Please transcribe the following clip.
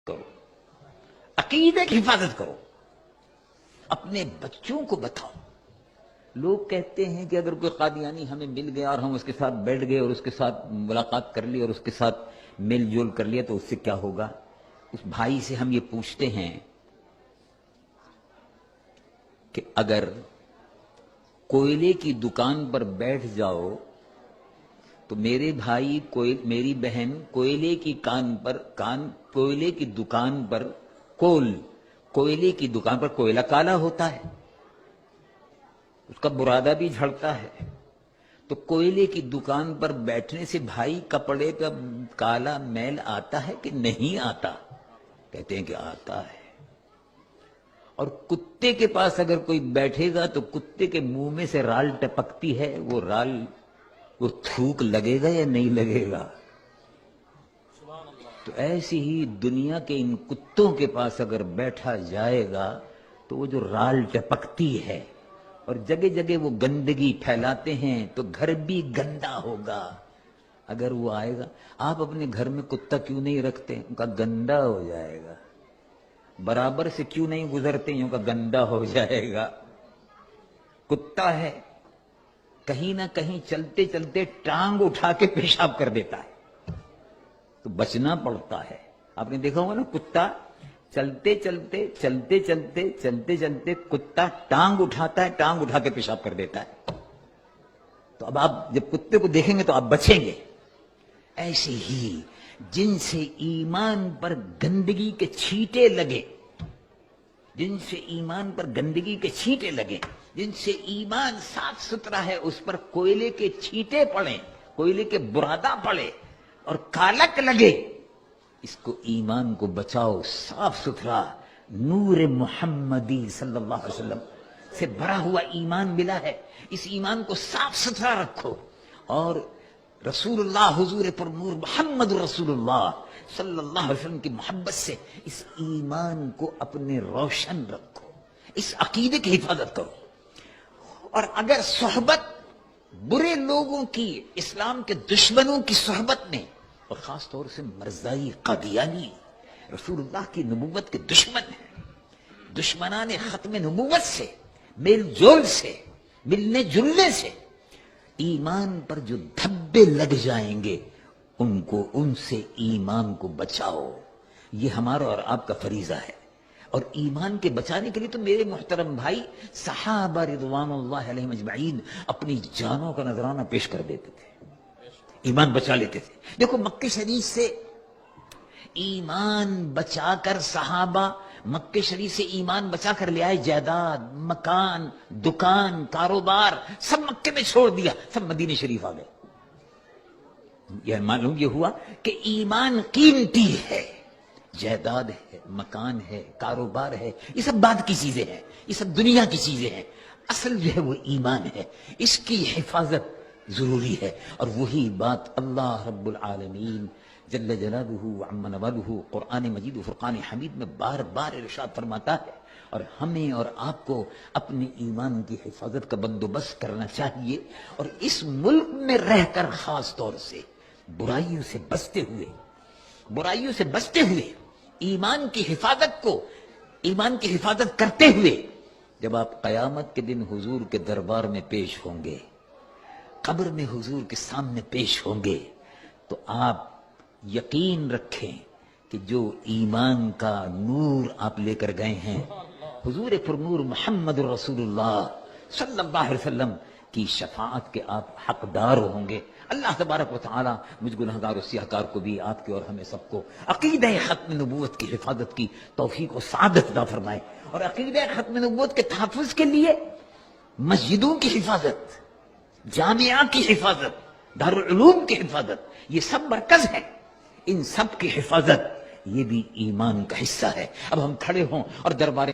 کرو، عقیدے کی حفاظت کرو، اپنے بچوں کو بتاؤ۔ لوگ کہتے ہیں کہ اگر کوئی قادیانی ہمیں مل گیا اور ہم اس کے ساتھ بیٹھ گئے اور اس کے ساتھ ملاقات کر لی اور اس کے ساتھ میل جول کر لیا تو اس سے کیا ہوگا؟ اس بھائی سے ہم یہ پوچھتے ہیں کہ اگر کوئلے کی دکان پر بیٹھ جاؤ تو میرے بھائی میری بہن کوئلے کی کوئلے کی دکان پر کوئلے کی دکان پر کوئلہ کالا ہوتا ہے، اس کا برادہ بھی جھڑتا ہے، تو کوئلے کی دکان پر بیٹھنے سے بھائی کپڑے کا کالا میل آتا ہے کہ نہیں آتا؟ کہتے ہیں کہ آتا ہے۔ اور کتے کے پاس اگر کوئی بیٹھے گا تو کتے کے منہ میں سے رال ٹپکتی ہے، وہ تھوک لگے گا یا نہیں لگے گا؟ تو ایسی ہی دنیا کے ان کتوں کے پاس اگر بیٹھا جائے گا تو وہ جو رال ٹپکتی ہے اور جگہ جگہ وہ گندگی پھیلاتے ہیں تو گھر بھی گندا ہوگا۔ اگر وہ آئے گا، آپ اپنے گھر میں کتا کیوں نہیں رکھتے؟ ان کا گندا ہو جائے گا۔ برابر سے کیوں نہیں گزرتے؟ ان کا گندا ہو جائے گا۔ کتا ہے کہیں نہ کہیں چلتے چلتے ٹانگ اٹھا کے پیشاب کر دیتا ہے تو بچنا پڑتا ہے۔ آپ نے دیکھا ہوگا نا، کتا چلتے چلتے کتا ٹانگ اٹھاتا ہے، ٹانگ اٹھا کے پیشاب کر دیتا ہے۔ تو اب آپ جب کتے کو دیکھیں گے تو آپ بچیں گے۔ ایسے ہی جن سے ایمان پر گندگی کے چھینٹے لگے، جن سے ایمان پر گندگی کے چھینٹے لگے، جن سے ایمان صاف ستھرا ہے اس پر کوئلے کے چھینٹے پڑیں، کوئلے کے برادہ پڑے اور کالک لگے، اس کو ایمان کو بچاؤ۔ صاف ستھرا نور محمدی صلی اللہ علیہ وسلم سے بھرا ہوا ایمان ملا ہے، اس ایمان کو صاف ستھرا رکھو اور رسول اللہ حضور پر نور محمد رسول اللہ صلی اللہ علیہ وسلم کی محبت سے اس ایمان کو اپنے روشن رکھو، اس عقیدے کی حفاظت کرو۔ اور اگر صحبت برے لوگوں کی، اسلام کے دشمنوں کی صحبت میں، اور خاص طور سے مرزائی قادیانی رسول اللہ کی نبوت کے دشمن ہیں، دشمنان ختم نبوت سے، میل جول سے، ملنے جلنے سے ایمان پر جو دھبے لگ جائیں گے ان سے ایمان کو بچاؤ۔ یہ ہمارا اور آپ کا فریضہ ہے۔ اور ایمان کے بچانے کے لیے تو میرے محترم بھائی صحابہ رضوان اللہ علیہم اجمعین اپنی جانوں کا نذرانہ پیش کر دیتے تھے، ایمان بچا لیتے تھے۔ دیکھو مکہ شریف سے ایمان بچا کر صحابہ مکہ شریف سے ایمان بچا کر لے آئے، جائیداد، مکان، دکان، کاروبار سب مکے میں چھوڑ دیا، سب مدینہ شریف آ گئے۔ یہ معلوم یہ ہوا کہ ایمان قیمتی ہے، جائیداد ہے، مکان ہے، کاروبار ہے، یہ سب بعد کی چیزیں ہیں، یہ سب دنیا کی چیزیں ہیں، اصل جو ہے وہ ایمان ہے، اس کی حفاظت ضروری ہے۔ اور وہی بات اللہ رب العالمین جل جلالہ وعم نوالہ قرآن مجید و فرقان حمید میں بار بار ارشاد فرماتا ہے۔ اور ہمیں اور آپ کو اپنے ایمان کی حفاظت کا بندوبست کرنا چاہیے، اور اس ملک میں رہ کر خاص طور سے برائیوں سے بچتے ہوئے ایمان کی حفاظت کرتے ہوئے جب آپ قیامت کے دن حضور کے دربار میں پیش ہوں گے، قبر میں حضور کے سامنے پیش ہوں گے، تو آپ یقین رکھیں کہ جو ایمان کا نور آپ لے کر گئے ہیں، حضور پر نور محمد رسول اللہ صلی اللہ علیہ وسلم کی شفاعت کے آپ حقدار ہوں گے۔ اللہ تبارک و تعالی مجھ گنہگار و سیاہکار کو بھی، آپ کے اور ہمیں سب کو عقیدہ ختم نبوت کی حفاظت کی توفیق و سعادت عطا فرمائے، اور عقیدہ ختم نبوت کے تحفظ کے لیے مسجدوں کی حفاظت، جامعہ کی حفاظت، دارالعلوم کی حفاظت، یہ سب مرکز ہے، ان سب کی حفاظت یہ بھی ایمان کا حصہ ہے۔ اب ہم کھڑے ہوں اور دربار